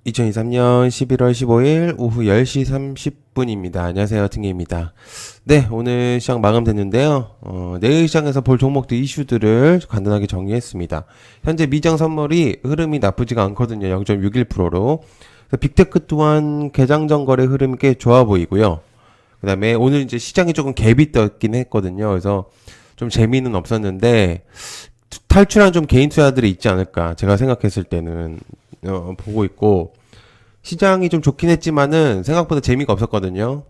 2023년 11월 15일 오후 10시 30분입니다. 안녕하세요. 등예입니다. 네, 오늘 시장 마감됐는데요. 내일 시장에서 볼 종목들 이슈들을 간단하게 정리했습니다. 현재 미장 선물이 흐름이 나쁘지가 않거든요. 0.61%로. 빅테크 또한 개장전 거래 흐름이 꽤 좋아 보이고요. 그 다음에 오늘 이제 시장이 조금 갭이 떴긴 했거든요. 그래서 좀 재미는 없었는데, 탈출한 좀 개인 투자들이 있지 않을까. 제가 생각했을 때는, 보고 있고, 시장이 좀 좋긴 했지만은 생각보다 재미가 없었거든요.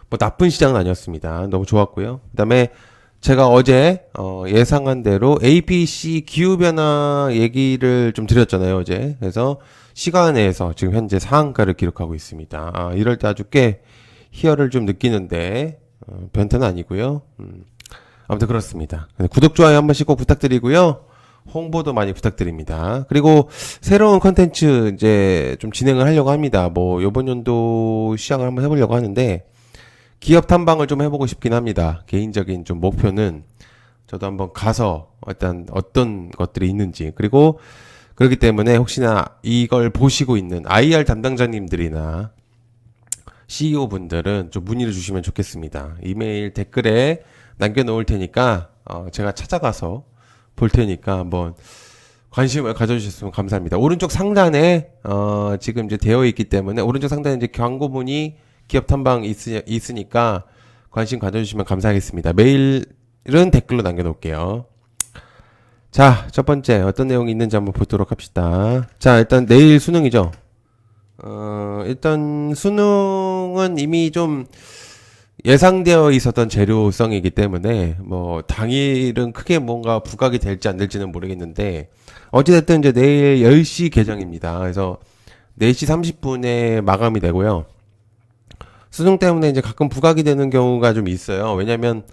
뭐 나쁜 시장은 아니었습니다. 너무 좋았고요. 그다음에 제가 어제 예상한 대로 APC 기후변화 얘기를 좀 드렸잖아요, 어제. 그래서 시간 내에서 지금 현재 상한가를 기록하고 있습니다. 이럴 때 아주 꽤 희열을 좀 느끼는데 변태는 아니고요. 아무튼 그렇습니다. 구독, 좋아요 한 번씩 꼭 부탁드리고요. 홍보도 많이 부탁드립니다. 그리고 새로운 컨텐츠 이제 좀 진행을 하려고 합니다. 뭐 요번 연도 시작을 한번 해보려고 하는데 기업 탐방을 좀 해보고 싶긴 합니다. 개인적인 좀 목표는 저도 한번 가서 일단 어떤 것들이 있는지, 그리고 그렇기 때문에 혹시나 이걸 보시고 있는 IR 담당자님들이나 CEO 분들은 좀 문의를 주시면 좋겠습니다. 이메일 댓글에 남겨놓을 테니까 제가 찾아가서 볼 테니까 한번 관심을 가져주셨으면 감사합니다. 오른쪽 상단에 지금 이제 되어 있기 때문에 오른쪽 상단에 이제 광고문이 기업 탐방 있으니까 관심 가져주시면 감사하겠습니다. 메일은 댓글로 남겨놓을게요. 자, 첫 번째 어떤 내용이 있는지 한번 보도록 합시다. 자, 일단 내일 수능이죠. 일단 수능은 이미 좀 예상되어 있었던 재료성이기 때문에 뭐 당일은 크게 뭔가 부각이 될지 안 될지는 모르겠는데 어찌됐든 이제 내일 10시 개장입니다. 그래서 4시 30분에 마감이 되고요. 수능 때문에 이제 가끔 부각이 되는 경우가 좀 있어요. 왜냐면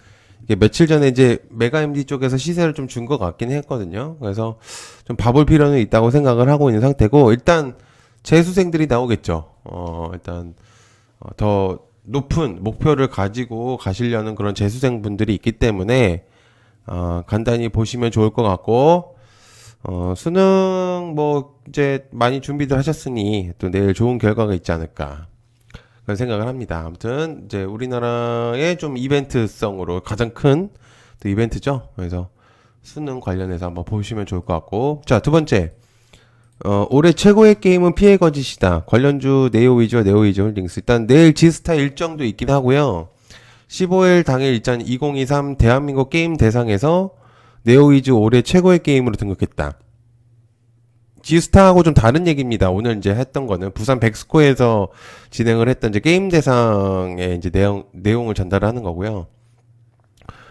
이게 며칠 전에 이제 메가MD 쪽에서 시세를 좀 준 것 같긴 했거든요. 그래서 좀 봐볼 필요는 있다고 생각을 하고 있는 상태고, 일단 재수생들이 나오겠죠. 일단 더 높은 목표를 가지고 가시려는 그런 재수생분들이 있기 때문에 간단히 보시면 좋을 것 같고, 수능 뭐 이제 많이 준비들 하셨으니 또 내일 좋은 결과가 있지 않을까 그런 생각을 합니다. 아무튼 이제 우리나라의 좀 이벤트성으로 가장 큰 또 이벤트죠. 그래서 수능 관련해서 한번 보시면 좋을 것 같고, 자, 두 번째, 올해 최고의 게임은 피해 거짓이다. 관련주 네오위즈와 네오위즈 홀딩스. 일단 내일 지스타 일정도 있긴 하고요. 15일 당일 일단 2023 대한민국 게임 대상에서 네오위즈 올해 최고의 게임으로 등극했다. 지스타하고 좀 다른 얘기입니다. 오늘 이제 했던 거는 부산 백스코에서 진행을 했던 이제 게임 대상의 이제 내용을 전달하는 거고요.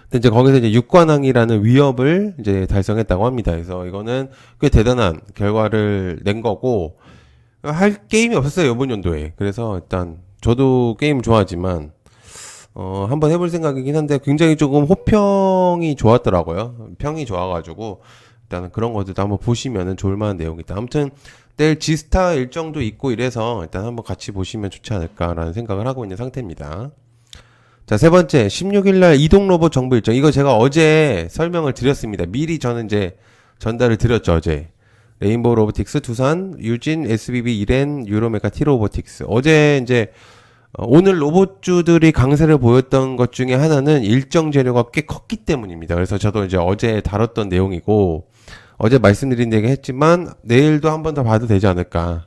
근데 이제 거기서 이제 육관왕이라는 위협을 이제 달성했다고 합니다. 그래서 이거는 꽤 대단한 결과를 낸 거고, 할 게임이 없었어요, 이번 연도에. 그래서 일단 저도 게임 좋아하지만 한번 해볼 생각이긴 한데 굉장히 조금 호평이 좋았더라고요. 평이 좋아가지고 일단은 그런 것들도 한번 보시면은 좋을 만한 내용이다. 아무튼 내일 지스타 일정도 있고 이래서 일단 한번 같이 보시면 좋지 않을까라는 생각을 하고 있는 상태입니다. 자, 세 번째, 16일날 이동 로봇 정보 일정. 이거 제가 어제 설명을 드렸습니다. 미리 저는 이제 전달을 드렸죠, 어제. 레인보우 로보틱스, 두산, 유진, SBB, 이렌, 유로메카, 티로보틱스. 어제 이제 오늘 로봇주들이 강세를 보였던 것 중에 하나는 일정 재료가 꽤 컸기 때문입니다. 그래서 저도 이제 어제 다뤘던 내용이고, 어제 말씀드린 얘기 했지만 내일도 한 번 더 봐도 되지 않을까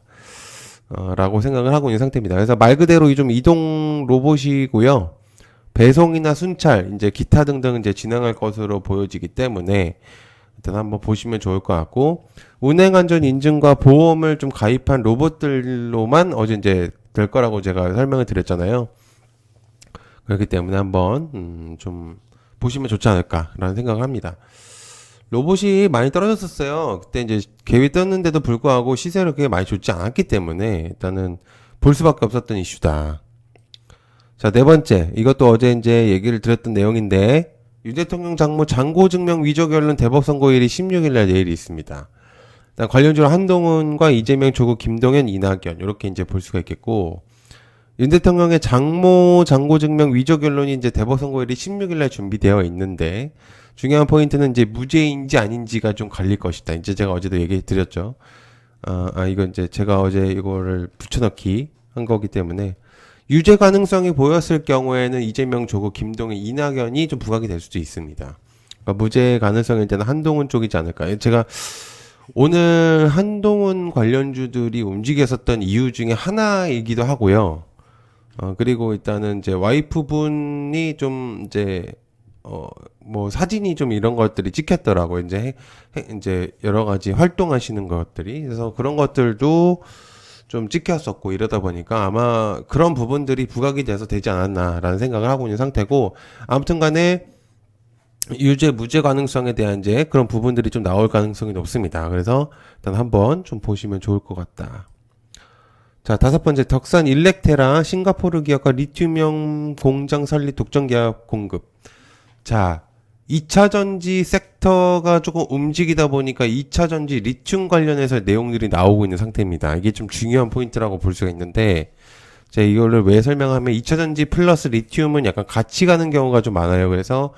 라고 생각을 하고 있는 상태입니다. 그래서 말 그대로 좀 이동 로봇이고요. 배송이나 순찰, 이제 기타 등등 이제 진행할 것으로 보여지기 때문에 일단 한번 보시면 좋을 것 같고, 운행안전 인증과 보험을 좀 가입한 로봇들로만 어제 이제 될 거라고 제가 설명을 드렸잖아요. 그렇기 때문에 한번 좀 보시면 좋지 않을까라는 생각을 합니다. 로봇이 많이 떨어졌었어요. 그때 이제 갭이 떴는데도 불구하고 시세를 그렇게 많이 좋지 않았기 때문에 일단은 볼 수밖에 없었던 이슈다. 자, 네 번째. 이것도 어제 이제 얘기를 드렸던 내용인데, 윤 대통령 장모 잔고증명 위조 결론 대법 선고일이 16일날 내일이 있습니다. 일단 관련주로 한동훈과 이재명, 조국, 김동연, 이낙연 이렇게 이제 볼 수가 있겠고, 윤 대통령의 장모 잔고증명 위조 결론이 이제 대법 선고일이 16일날 준비되어 있는데, 중요한 포인트는 이제 무죄인지 아닌지가 좀 갈릴 것이다. 이제 제가 어제도 얘기 드렸죠. 이건 이제 제가 어제 이거를 붙여넣기 한 거기 때문에 유죄 가능성이 보였을 경우에는 이재명, 조국, 김동연, 이낙연이 좀 부각이 될 수도 있습니다. 그러니까 무죄 가능성일 때는 한동훈 쪽이지 않을까. 제가 오늘 한동훈 관련주들이 움직였었던 이유 중에 하나이기도 하고요. 그리고 일단은 이제 와이프분이 좀 이제 뭐 사진이 좀 이런 것들이 찍혔더라고요. 이제 여러 가지 활동하시는 것들이. 그래서 그런 것들도 좀 찍혔었고 이러다 보니까 아마 그런 부분들이 부각이 돼서 되지 않았나라는 생각을 하고 있는 상태고, 아무튼 간에 유죄 무죄 가능성에 대한 이제 그런 부분들이 좀 나올 가능성이 높습니다. 그래서 일단 한번 좀 보시면 좋을 것 같다. 자, 다섯 번째, 덕산 일렉테라 싱가포르 기업과 리튬이온 공장 설립 독점 계약 공급. 자, 2차 전지 섹터가 조금 움직이다 보니까 2차 전지 리튬 관련해서 내용들이 나오고 있는 상태입니다. 이게 좀 중요한 포인트라고 볼 수가 있는데, 제가 이거를 왜 설명하면 2차 전지 플러스 리튬은 약간 같이 가는 경우가 좀 많아요. 그래서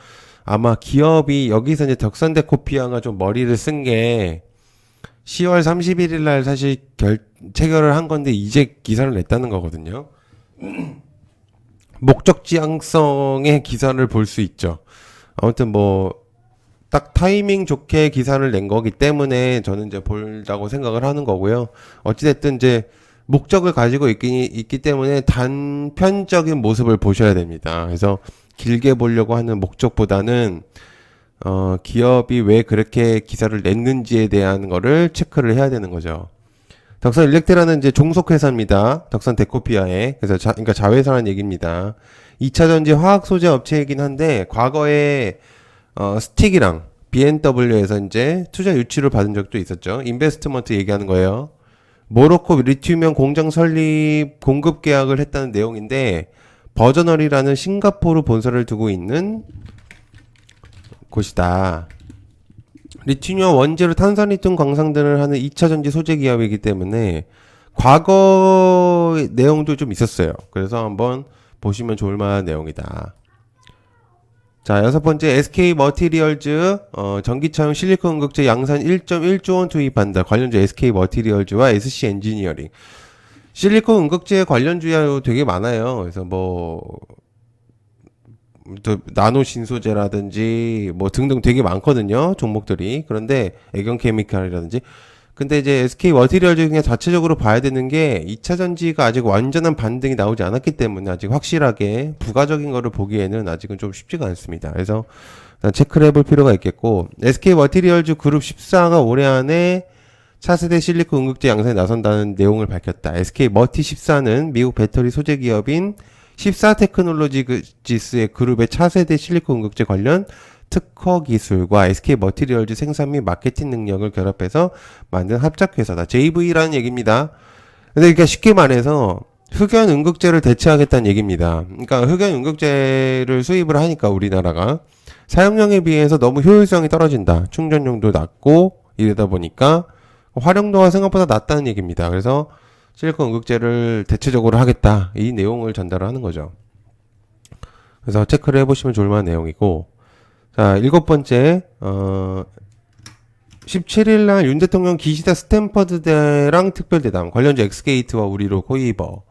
아마 기업이 여기서 이제 덕산데코피아가 좀 머리를 쓴 게 10월 31일 날 사실 체결을 한 건데 이제 기사를 냈다는 거거든요. 목적 지향성의 기사를 볼 수 있죠. 아무튼 뭐 딱 타이밍 좋게 기사를 낸 거기 때문에 저는 이제 볼다고 생각을 하는 거고요. 어찌됐든 이제 목적을 가지고 있기 때문에 단편적인 모습을 보셔야 됩니다. 그래서 길게 보려고 하는 목적보다는 기업이 왜 그렇게 기사를 냈는지에 대한 거를 체크를 해야 되는 거죠. 덕산 일렉테라는 이제 종속회사입니다. 덕산 데코피아에. 그래서 그러니까 자회사라는 얘기입니다. 2차 전지 화학 소재 업체이긴 한데, 과거에, 스틱이랑 BMW에서 이제 투자 유치를 받은 적도 있었죠. 인베스트먼트 얘기하는 거예요. 모로코 리튬이온 공장 설립 공급 계약을 했다는 내용인데, 버저널이라는 싱가포르 본사를 두고 있는 곳이다. 리튬이온 원재료 탄산리튬 광산들을 하는 2차 전지 소재 기업이기 때문에 과거 내용도 좀 있었어요. 그래서 한번 보시면 좋을 만한 내용이다. 자, 여섯 번째, SK 머티리얼즈 전기차용 실리콘 응급제 양산 1.1조 원 투입한다. 관련주 SK 머티리얼즈와 SC 엔지니어링. 실리콘 응급제 관련주야 되게 많아요. 그래서 뭐 또 나노 신소재라든지 뭐 등등 되게 많거든요, 종목들이. 그런데 애경 케미칼이라든지. 근데 이제 SK 머티리얼즈 그냥 자체적으로 봐야 되는 게 2차 전지가 아직 완전한 반등이 나오지 않았기 때문에 아직 확실하게 부가적인 거를 보기에는 아직은 좀 쉽지가 않습니다. 그래서 일단 체크를 해볼 필요가 있겠고, SK 머티리얼즈 그룹 14가 올해 안에 차세대 실리콘 응급제 양산에 나선다는 내용을 밝혔다. SK 머티 14는 미국 배터리 소재 기업인 14 테크놀로지스의 그룹의 차세대 실리콘 응급제 관련 특허 기술과 SK 머티리얼즈 생산 및 마케팅 능력을 결합해서 만든 합작회사다. JV라는 얘기입니다. 근데 그러니까 쉽게 말해서 흑연 응급제를 대체하겠다는 얘기입니다. 그러니까 흑연 응급제를 수입을 하니까 우리나라가 사용량에 비해서 너무 효율성이 떨어진다. 충전용도 낮고 이러다 보니까 활용도가 생각보다 낮다는 얘기입니다. 그래서 실리콘 응급제를 대체적으로 하겠다. 이 내용을 전달을 하는 거죠. 그래서 체크를 해보시면 좋을 만한 내용이고, 자, 일곱 번째, 17일날 윤 대통령 기시다 스탠퍼드대랑 특별대담, 관련주 엑스게이트와 우리로 코이버.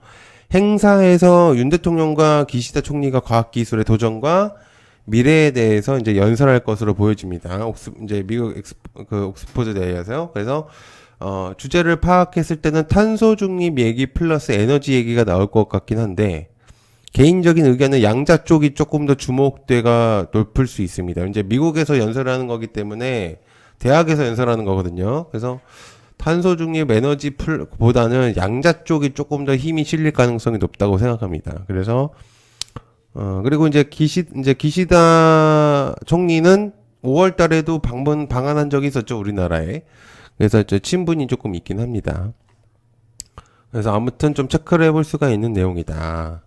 행사에서 윤 대통령과 기시다 총리가 과학기술의 도전과 미래에 대해서 이제 연설할 것으로 보여집니다. 이제 미국 옥스포드 대회에서요. 그래서, 주제를 파악했을 때는 탄소 중립 얘기 플러스 에너지 얘기가 나올 것 같긴 한데, 개인적인 의견은 양자 쪽이 조금 더 주목대가 높을 수 있습니다. 이제 미국에서 연설하는 거기 때문에 대학에서 연설하는 거거든요. 그래서 탄소 중립 에너지 보다는 양자 쪽이 조금 더 힘이 실릴 가능성이 높다고 생각합니다. 그래서 그리고 이제 기시다 총리는 5월 달에도 방한한 적이 있었죠, 우리나라에. 그래서 이제 친분이 조금 있긴 합니다. 그래서 아무튼 좀 체크를 해볼 수가 있는 내용이다.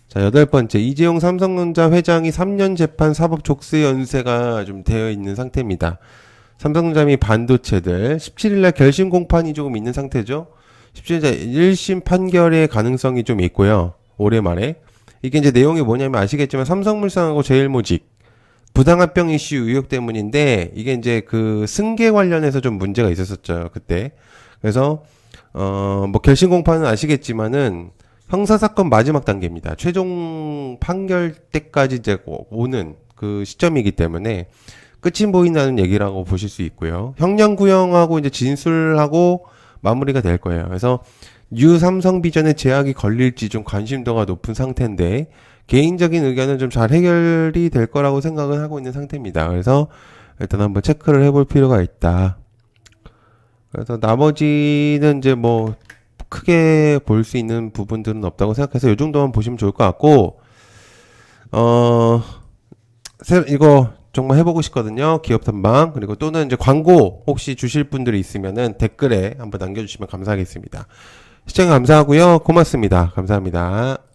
자, 여덟 번째, 이재용 삼성전자 회장이 3년 재판 사법 족쇄 연세가 좀 되어 있는 상태입니다. 삼성전자 및 반도체들 17일날 결심 공판이 조금 있는 상태죠. 17일날 1심 판결의 가능성이 좀 있고요. 올해 말에. 이게 이제 내용이 뭐냐면 아시겠지만 삼성물산하고 제일모직 부당합병 이슈 의혹 때문인데, 이게 이제 그 승계 관련해서 좀 문제가 있었었죠, 그때. 그래서 뭐 결심 공판은 아시겠지만은 형사사건 마지막 단계입니다. 최종 판결 때까지 이제 오는 그 시점이기 때문에 끝이 보인다는 얘기라고 보실 수 있고요. 형량구형하고 이제 진술하고 마무리가 될 거예요. 그래서 뉴 삼성비전에 제약이 걸릴지 좀 관심도가 높은 상태인데 개인적인 의견은 좀 잘 해결이 될 거라고 생각을 하고 있는 상태입니다. 그래서 일단 한번 체크를 해볼 필요가 있다. 그래서 나머지는 이제 뭐 크게 볼 수 있는 부분들은 없다고 생각해서 이 정도만 보시면 좋을 것 같고, 이거 정말 해보고 싶거든요. 기업 탐방. 그리고 또는 이제 광고 혹시 주실 분들이 있으면은 댓글에 한번 남겨주시면 감사하겠습니다. 시청 감사하고요. 고맙습니다. 감사합니다.